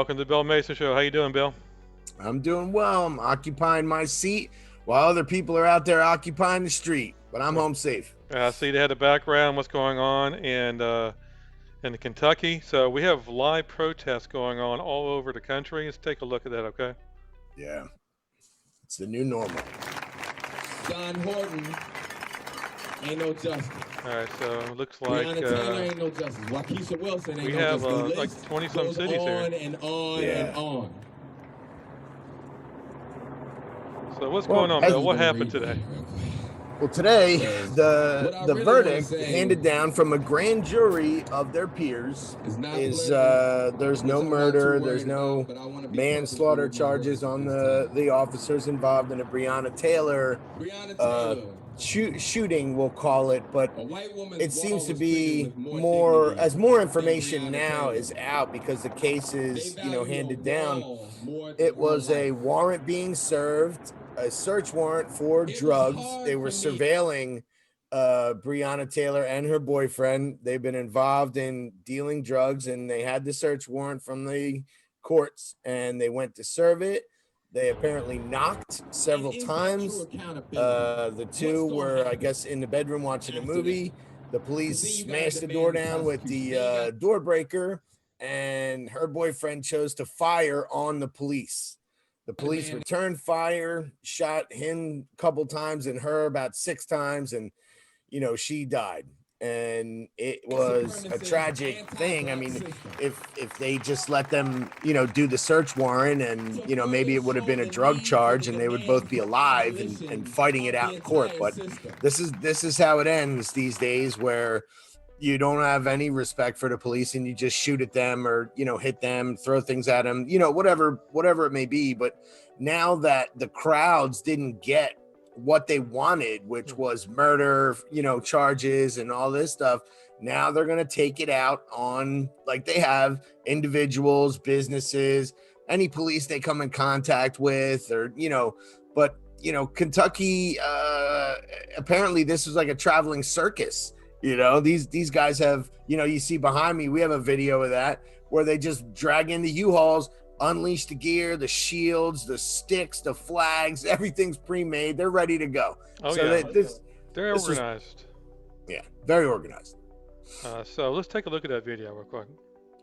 welcome to the Bill Mason Show. How you doing, Bill? I'm doing well. I'm occupying my seat while other people are out there occupying the street, but I'm home safe. I see they had a background, what's going on in Kentucky. So we have live protests going on all over the country. Let's take a look at that, okay? Yeah, it's the new normal. John Horton ain't no justice. All right, so it looks like Breonna Taylor ain't no justice. Waukesha Wilson ain't we no have justice. like 20-some cities on here. and on and on. So what's going on, Bill? What happened today? Well, today, the verdict handed down from a grand jury of their peers is there's no murder, there's no manslaughter charges on the officers involved in a Breonna Taylor shooting, we'll call it, but it seems to be more information now is out because the case is handed down. It was a warrant being served, a search warrant for drugs. They were surveilling Breonna Taylor and her boyfriend. They've been involved in dealing drugs, and they had the search warrant from the courts, and they went to serve it. They apparently knocked several times. The two were, I guess, in the bedroom watching a movie. The police smashed the door down with the door breaker, and her boyfriend chose to fire on the police. The police returned fire, shot him a couple times and her about 6 times, and she died. And it was a tragic thing. I mean, if they just let them, do the search warrant and, maybe it would have been a drug charge and they would both be alive and fighting it out in court. But this is how it ends these days, where you don't have any respect for the police and you just shoot at them or, hit them, throw things at them, whatever it may be. But now that the crowds didn't get what they wanted, which was murder, charges and all this stuff, now they're going to take it out on, like they have, individuals, businesses, any police they come in contact with, or, but, Kentucky, apparently this was like a traveling circus. These guys have, you see behind me, we have a video of that where they just drag in the U-Hauls, unleash the gear, the shields, the sticks, the flags, everything's pre-made. They're ready to go. Oh, so yeah. They're organized. Very organized. So let's take a look at that video real quick.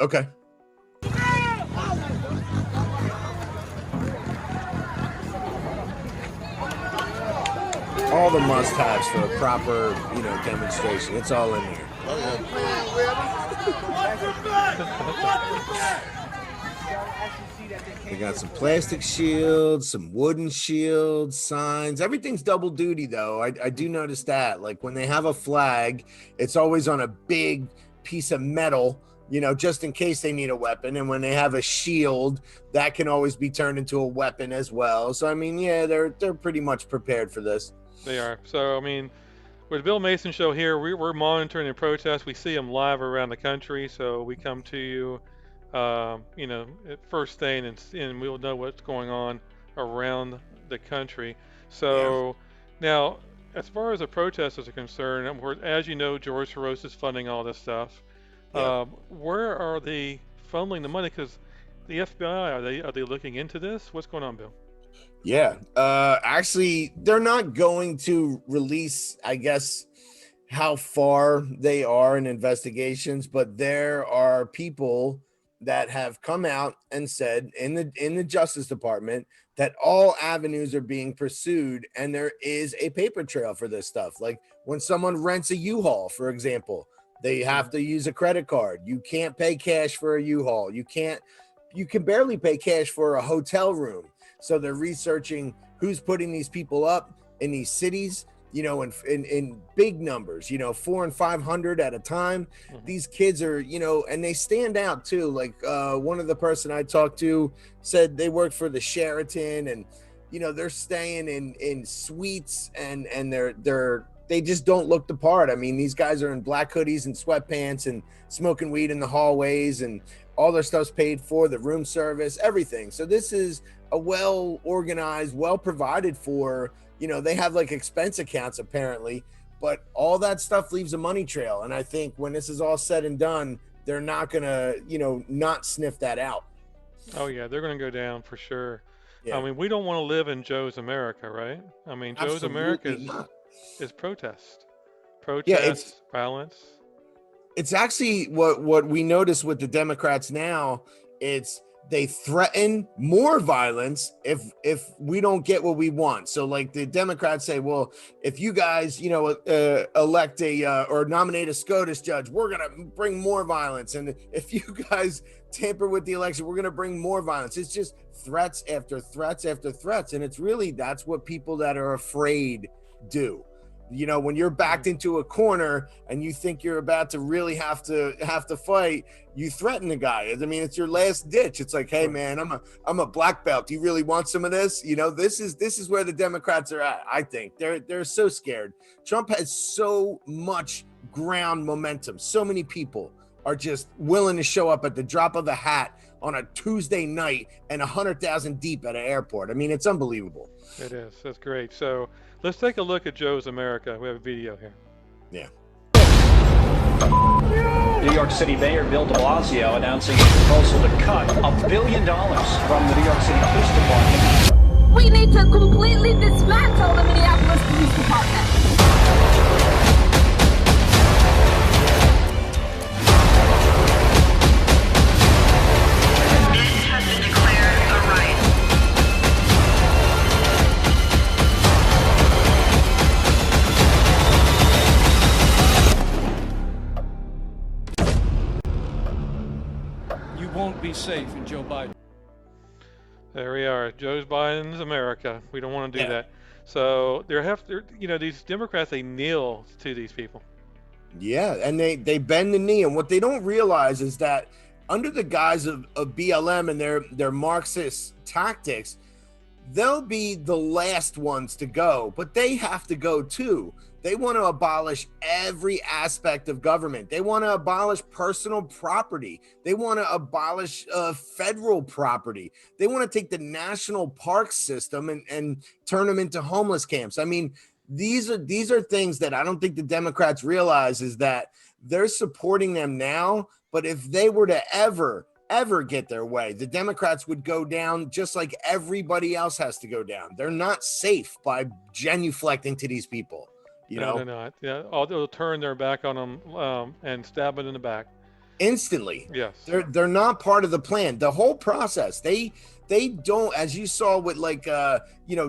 Okay. All the must-haves for a proper, demonstration. It's all in here. They got some plastic shields, some wooden shields, signs. Everything's double duty, though. I do notice that. Like when they have a flag, it's always on a big piece of metal, just in case they need a weapon. And when they have a shield, that can always be turned into a weapon as well. So, I mean, yeah, they're pretty much prepared for this. They are. So, I mean, with the Bill Mason Show here, we're monitoring the protests. We see them live around the country. So we come to you, at first thing, and we'll know what's going on around the country. So now, as far as the protesters are concerned, as you know, George Soros is funding all this stuff. Where are they funneling the money? Because the FBI, are they looking into this? What's going on, Bill? Yeah, actually, they're not going to release, I guess, how far they are in investigations, but there are people that have come out and said in the Justice Department that all avenues are being pursued, and there is a paper trail for this stuff. Like when someone rents a U-Haul, for example, they have to use a credit card. You can't pay cash for a U-Haul. You can barely pay cash for a hotel room. So they're researching who's putting these people up in these cities, in big numbers, 400 and 500 at a time. Mm-hmm. These kids are, and they stand out too. Like one of the person I talked to said they work for the Sheraton, and, they're staying in suites, and they just don't look the part. I mean, these guys are in black hoodies and sweatpants and smoking weed in the hallways, and all their stuff's paid for, the room service, everything. So this is a well-organized, well-provided for, they have like expense accounts apparently, but all that stuff leaves a money trail. And I think when this is all said and done, they're not gonna, not sniff that out. Oh yeah, they're going to go down for sure. I Yeah, mean, we don't want to live in Joe's America, right? I mean, Joe's America absolutely not. is protest, Yeah, violence. it's actually what we notice with the Democrats now. It's they threaten more violence if we don't get what we want. So like the Democrats say, well, if you guys elect a or nominate a SCOTUS judge, we're gonna bring more violence, and if you guys tamper with the election, we're gonna bring more violence. It's just threats after threats after threats, and it's really that's what people that are afraid do. When you're backed into a corner and you think you're about to really have to fight, you threaten the guy. I mean, it's your last ditch. It's like, hey man, I'm a black belt. Do you really want some of this? This is where the Democrats are at. I think they're so scared. Trump has so much ground momentum. So many people are just willing to show up at the drop of a hat on a Tuesday night and 100,000 deep at an airport. I mean, it's unbelievable. It is. That's great. So let's take a look at Joe's America. We have a video here. Yeah. New York City Mayor Bill de Blasio announcing a proposal to cut $1 billion from the New York City Police Department. We need to completely dismantle the Minneapolis Police Department. This has been declared a riot. You won't be safe in Joe Biden. There we are. Joe Biden's America. We don't want to do that. So these Democrats, they kneel to these people. Yeah, and they bend the knee, and what they don't realize is that under the guise of BLM and their Marxist tactics, they'll be the last ones to go, but they have to go too. They want to abolish every aspect of government. They want to abolish personal property. They want to abolish federal property. They want to take the national park system and turn them into homeless camps. I mean, these are things that I don't think the Democrats realize is that they're supporting them now, but if they were to ever get their way, the Democrats would go down just like everybody else has to go down. They're not safe by genuflecting to these people. No, they're not. Yeah, they'll turn their back on them and stab it in the back instantly. Yes, they're not part of the plan. The whole process, they don't, as you saw with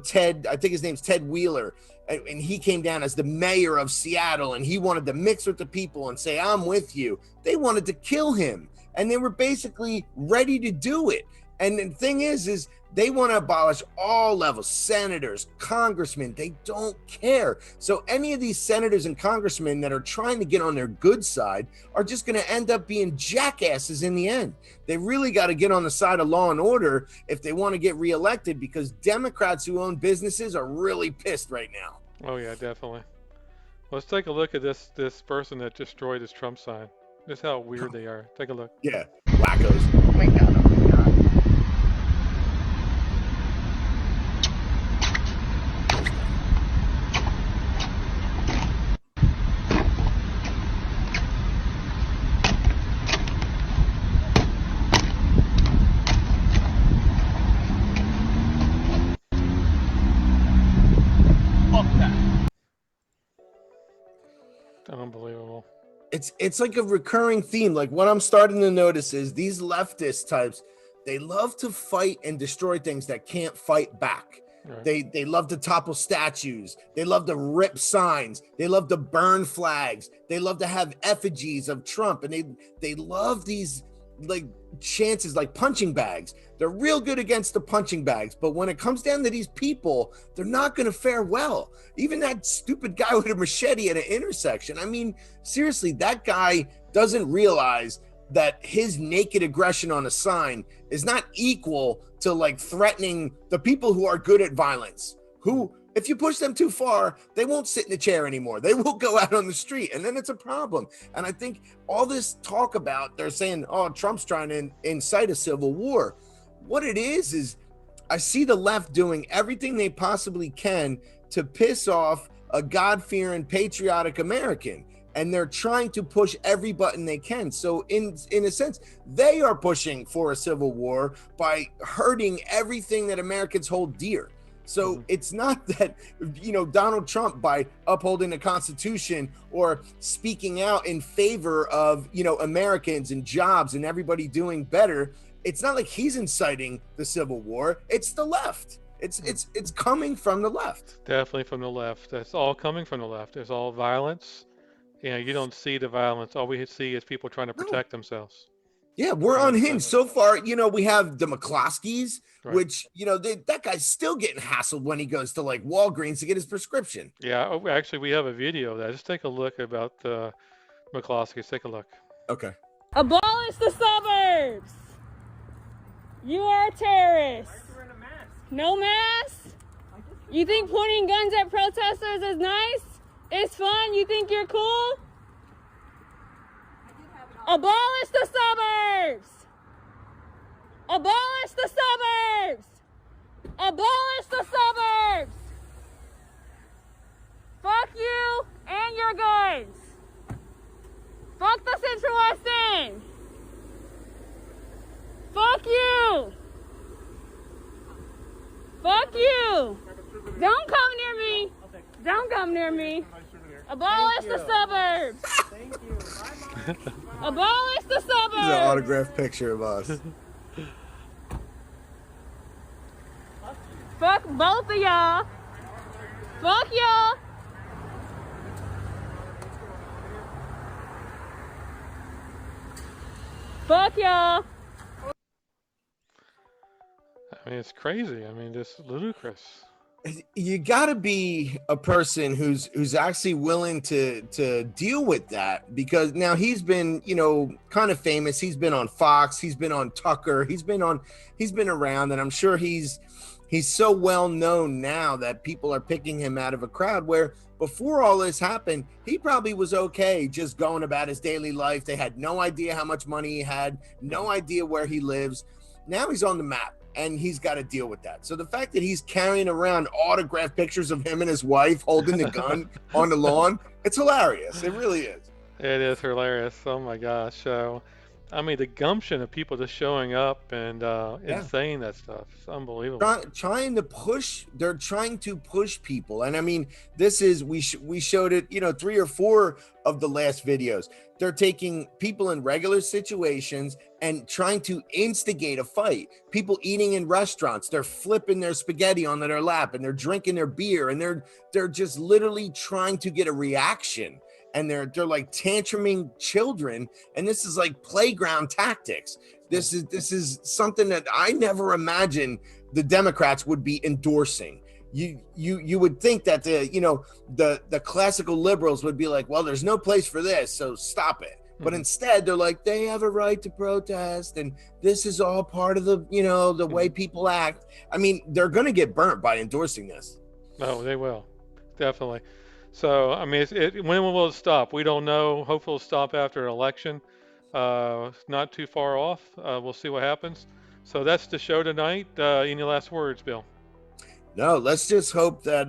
Ted. I think his name's Ted Wheeler, and he came down as the mayor of Seattle, and he wanted to mix with the people and say, "I'm with you." They wanted to kill him, and they were basically ready to do it. And the thing is they want to abolish all levels, senators, congressmen, they don't care. So any of these senators and congressmen that are trying to get on their good side are just going to end up being jackasses in the end. They really got to get on the side of law and order if they want to get reelected, because Democrats who own businesses are really pissed right now. Oh yeah, definitely. Let's take a look at this person that destroyed his Trump sign. Just how weird they are. Take a look. Yeah, wackos. Oh my God. Unbelievable. It's like a recurring theme. Like what I'm starting to notice is these leftist types, they love to fight and destroy things that can't fight back. Right. They love to topple statues. They love to rip signs. They love to burn flags. They love to have effigies of Trump, and they love these like chances, like punching bags. They're real good against the punching bags, but when it comes down to these people, they're not going to fare well. Even that stupid guy with a machete at an intersection. I mean, seriously, that guy doesn't realize that his naked aggression on a sign is not equal to like threatening the people who are good at violence, who, if you push them too far, they won't sit in the chair anymore. They will go out on the street, and then it's a problem. And I think all this talk about, they're saying, oh, Trump's trying to incite a civil war. What it is I see the left doing everything they possibly can to piss off a God-fearing, patriotic American. and they're trying to push every button they can. So in a sense, they are pushing for a civil war by hurting everything that Americans hold dear. So it's not that, Donald Trump, by upholding the Constitution or speaking out in favor of, Americans and jobs and everybody doing better, it's not like he's inciting the Civil War. It's the left. It's coming from the left. Definitely from the left. That's all coming from the left. It's all violence. You don't see the violence. All we see is people trying to protect themselves. Yeah, we're unhinged. So far, we have the McCloskeys, Right. which, that guy's still getting hassled when he goes to like Walgreens to get his prescription. Yeah, actually, we have a video of that. Just take a look about the McCloskeys. Take a look. Okay. Abolish the suburbs. You are a terrorist. Why are you wearing a mask? No mask? You think pointing guns at protesters is nice? It's fun? You think you're cool? Abolish the suburbs! Abolish the suburbs! Abolish the suburbs! Fuck you and your guns! Fuck the Central West End! Fuck you! Fuck you! Don't come near me! Don't come near me! Abolish the suburbs! Thank you. Abolish the suburbs! This is an autographed picture of us. Fuck both of y'all! Fuck y'all! Fuck y'all! I mean, it's crazy. I mean, it's ludicrous. You got to be a person who's actually willing to deal with that, because now he's been, kind of famous. He's been on Fox, he's been on Tucker, he's been around, and I'm sure he's so well known now that people are picking him out of a crowd, where before all this happened, he probably was okay just going about his daily life. They had no idea how much money he had, no idea where he lives. Now he's on the map, and he's got to deal with that. So the fact that he's carrying around autographed pictures of him and his wife holding the gun on the lawn, it's hilarious. It really is. It is hilarious. Oh my gosh. So, I mean, the gumption of people just showing up and saying that stuff. It's unbelievable. Trying to push. They're trying to push people. And I mean, this is, we showed it, 3 or 4 of the last videos. They're taking people in regular situations and trying to instigate a fight. People eating in restaurants, they're flipping their spaghetti onto their lap and they're drinking their beer, and they're just literally trying to get a reaction. And they're like tantruming children, and this is like playground tactics. This is something that I never imagined the Democrats would be endorsing. You would think that the classical liberals would be like, well, there's no place for this, so stop it. But instead, they're like, they have a right to protest, and this is all part of the way people act. I mean, they're going to get burnt by endorsing this. Oh, they will, definitely. So, I mean, when will it stop? We don't know. Hopefully it'll stop after an election. Not too far off. We'll see what happens. So that's the show tonight. Any last words, Bill? No, let's just hope that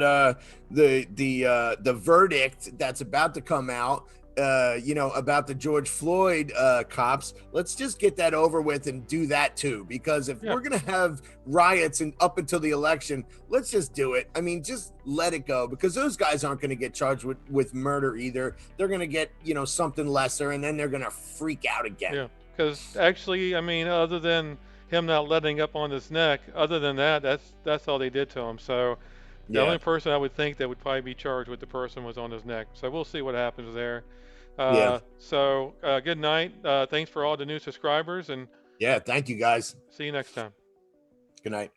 the verdict that's about to come out, about the George Floyd cops, let's just get that over with and do that too. Because if we're gonna have riots and up until the election, let's just do it. I mean, just let it go, because those guys aren't gonna get charged with murder either. They're gonna get something lesser, and then they're gonna freak out again. Yeah, because actually, I mean, other than him not letting up on his neck, other than that, that's all they did to him. So the only person I would think that would probably be charged with the person was on his neck. So we'll see what happens there. So good night. Thanks for all the new subscribers, and thank you guys. See you next time. Good night.